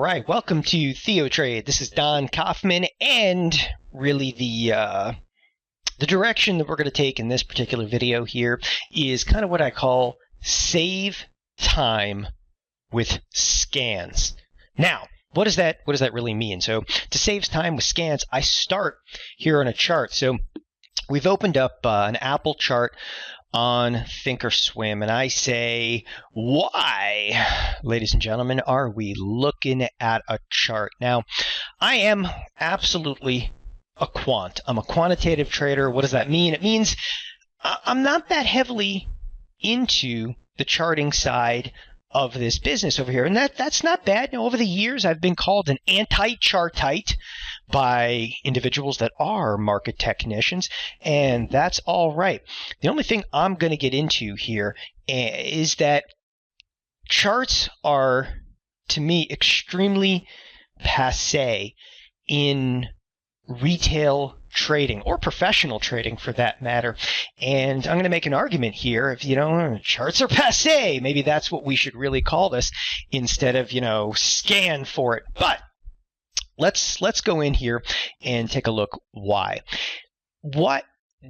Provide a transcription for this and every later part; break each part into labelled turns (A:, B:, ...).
A: right, welcome to TheoTrade. This is Don Kaufman, and really the direction that we're going to take in this particular video here is kind of what I call save time with scans. Now, what does that really mean? So to save time with scans, I start here on a chart. So we've opened up an Apple chart on Thinkorswim, and I say, why, ladies and gentlemen, are we looking at a chart? Now, I am absolutely a quant. I'm a quantitative trader. What does that mean? It means I'm not that heavily into the charting side of this business over here, and that's not bad. Now, over the years, I've been called an anti-chartite by individuals that are market technicians, and that's all right. The only thing I'm going to get into here is that charts are, to me, extremely passé in retail trading, or professional trading for that matter. And I'm going to make an argument here. If, charts are passé, maybe that's what we should really call this instead of, scan for it. But let's go in here and take a look why. What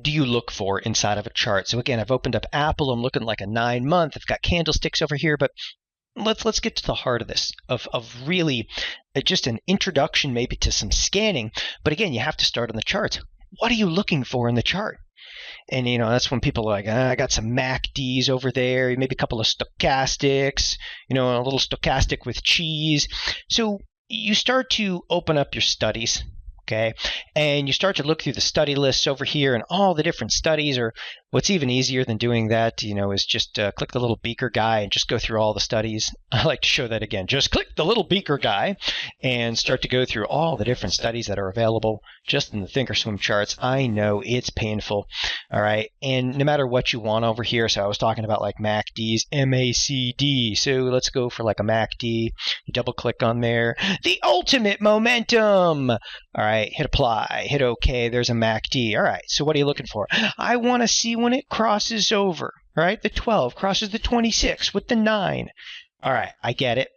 A: do you look for inside of a chart? So again, I've opened up Apple. I'm looking like a 9-month. I've got candlesticks over here, but let's get to the heart of this, of really just an introduction maybe to some scanning. But again, you have to start on the charts. What are you looking for in the chart? And, that's when people are like, I got some MACDs over there, maybe a couple of stochastics, a little stochastic with cheese. So you start to open up your studies, okay? And you start to look through the study lists over here and all the different studies, or what's even easier than doing that, is just click the little beaker guy and just go through all the studies. I like to show that again. Just click the little beaker guy and start to go through all the different studies that are available just in the Thinkorswim charts. I know it's painful, all right? And no matter what you want over here, so I was talking about like MACDs, MACD. So let's go for like a MACD. You double click on there. The ultimate momentum. All right, hit apply, hit OK. There's a MACD. All right, so what are you looking for? I want to see when it crosses over, right? The 12 crosses the 26 with the 9. All right, I get it.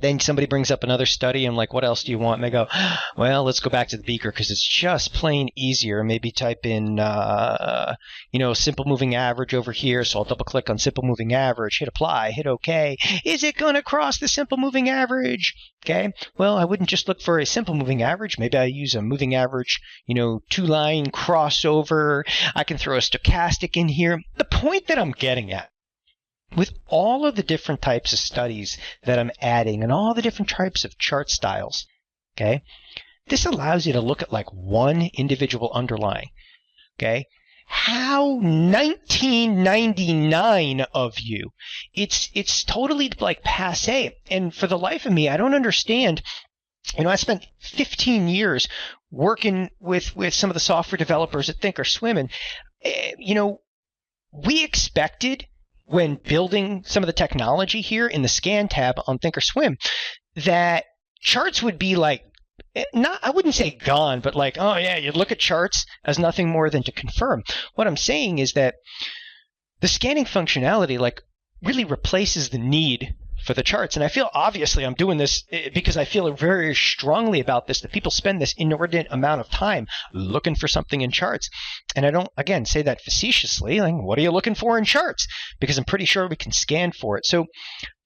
A: Then somebody brings up another study. I'm like, what else do you want? And they go, well, let's go back to the beaker because it's just plain easier. Maybe type in, simple moving average over here. So I'll double click on simple moving average, hit apply, hit OK. Is it going to cross the simple moving average? Okay. Well, I wouldn't just look for a simple moving average. Maybe I use a moving average, 2-line crossover. I can throw a stochastic in here. The point that I'm getting at, with all of the different types of studies that I'm adding and all the different types of chart styles, okay, this allows you to look at like one individual underlying, okay? How 1999 of you, it's totally like passé. And for the life of me, I don't understand. I spent 15 years working with some of the software developers at Thinkorswim, and we expected, when building some of the technology here in the scan tab on Thinkorswim, that charts would be like, I wouldn't say gone, but like, oh yeah, you'd look at charts as nothing more than to confirm. What I'm saying is that the scanning functionality like really replaces the need for the charts. And I feel, obviously, I'm doing this because I feel very strongly about this, that people spend this inordinate amount of time looking for something in charts. And I don't, again, say that facetiously. Like, what are you looking for in charts? Because I'm pretty sure we can scan for it. So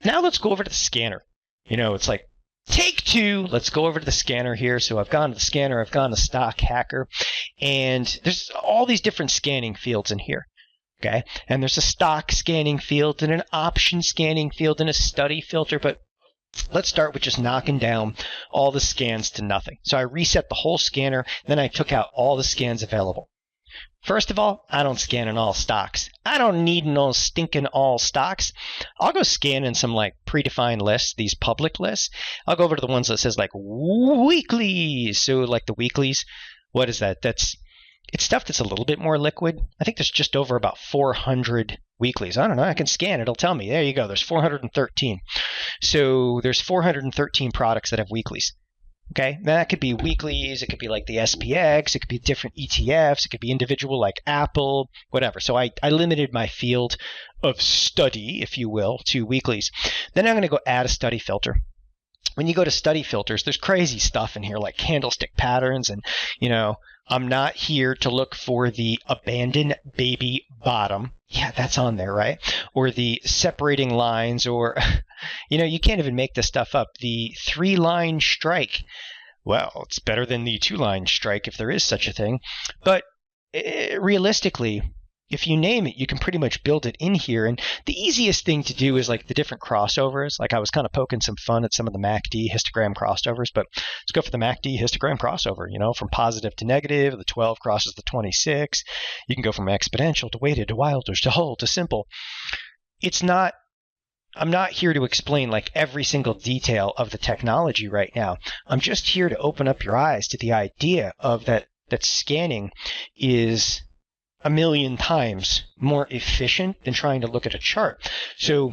A: now let's go over to the scanner. It's like, take two. Let's go over to the scanner here. So I've gone to the scanner. I've gone to Stock Hacker. And there's all these different scanning fields in here. Okay, and there's a stock scanning field and an option scanning field and a study filter, but let's start with just knocking down all the scans to nothing. So I reset the whole scanner, then I took out all the scans available. First of all, I don't scan in all stocks. I don't need no stinking all stocks. I'll go scan in some like predefined lists, these public lists. I'll go over to the ones that says like weeklies. So like the weeklies, what is that? It's stuff that's a little bit more liquid. I think there's just over about 400 weeklies. I don't know. I can scan it. It'll tell me. There you go. There's 413. So there's 413 products that have weeklies. Okay? Now that could be weeklies. It could be like the SPX. It could be different ETFs. It could be individual like Apple, whatever. So I limited my field of study, if you will, to weeklies. Then I'm going to go add a study filter. when you go to study filters, there's crazy stuff in here like candlestick patterns. And, I'm not here to look for the abandoned baby bottom. Yeah, that's on there, right? Or the separating lines, or, you can't even make this stuff up. The 3-line strike. Well, it's better than the 2-line strike if there is such a thing. But realistically, if you name it, you can pretty much build it in here. And the easiest thing to do is like the different crossovers. Like I was kind of poking some fun at some of the MACD histogram crossovers, but let's go for the MACD histogram crossover, from positive to negative. The 12 crosses the 26. You can go from exponential to weighted to Wilders to Hull to simple. I'm not here to explain like every single detail of the technology right now. I'm just here to open up your eyes to the idea of that scanning is a million times more efficient than trying to look at a chart. So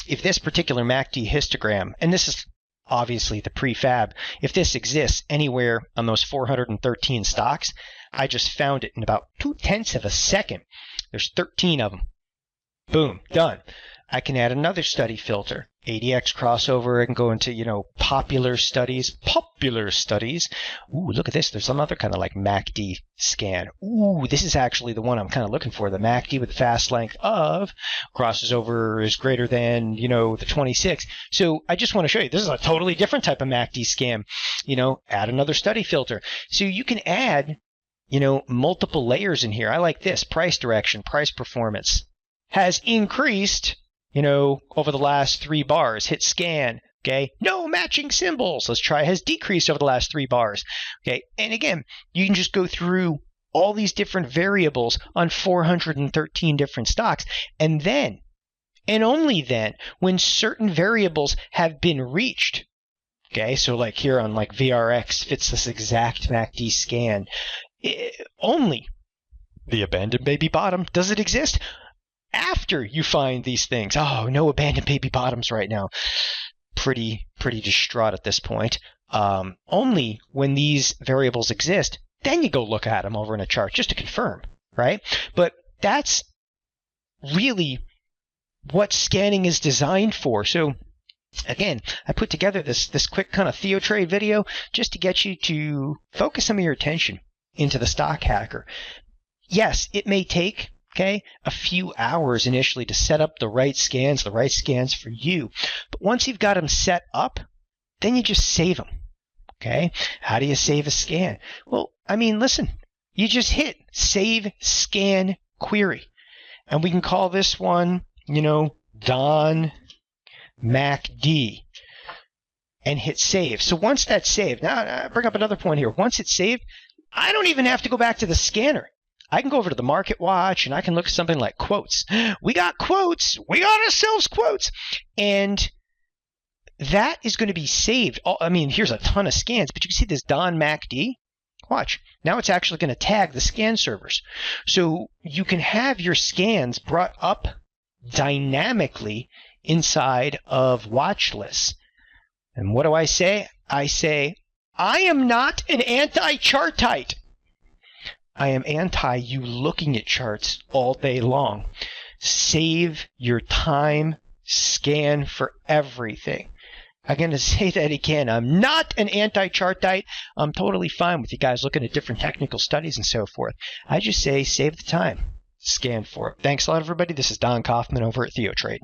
A: if this particular MACD histogram, and this is obviously the prefab, if this exists anywhere on those 413 stocks, I just found it in about 0.2 of a second. There's 13 of them. Boom, done. I can add another study filter, ADX crossover. I can go into, popular studies. Ooh, look at this. There's another kind of like MACD scan. Ooh, this is actually the one I'm kind of looking for. The MACD with the fast length of crosses over is greater than, the 26. So I just want to show you, this is a totally different type of MACD scan. Add another study filter. So you can add, multiple layers in here. I like this. Price direction, price performance has increased over the last 3 bars. Hit scan. Okay. No matching symbols. Let's try. Has decreased over the last 3 bars. Okay. And again, you can just go through all these different variables on 413 different stocks. And then, and only then, when certain variables have been reached. Okay. So like here on like VRX fits this exact MACD scan. Only the abandoned baby bottom. Does it exist? After you find these things. Oh, no abandoned baby bottoms right now. Pretty distraught at this point. Only when these variables exist, then you go look at them over in a chart just to confirm, right? But that's really what scanning is designed for. So again, I put together this quick kind of TheoTrade video just to get you to focus some of your attention into the stock hacker. Yes, it may take a few hours initially to set up the right scans for you. But once you've got them set up, then you just save them. Okay? How do you save a scan? Well, listen, you just hit Save Scan Query. And we can call this one, Don MACD. And hit save. So once that's saved, now I bring up another point here. Once it's saved, I don't even have to go back to the scanner. I can go over to the Market Watch and I can look at something like quotes. We got quotes. We got ourselves quotes. And that is going to be saved. Here's a ton of scans, but you can see this Don MACD. Watch. Now it's actually going to tag the scan servers. So you can have your scans brought up dynamically inside of watch lists. And what do I say? I say, I am not an anti-chartite. I am anti you looking at charts all day long. Save your time. Scan for everything. I'm going to say that again. I'm not an anti-chartite. I'm totally fine with you guys looking at different technical studies and so forth. I just say save the time. Scan for it. Thanks a lot, everybody. This is Don Kaufman over at TheoTrade.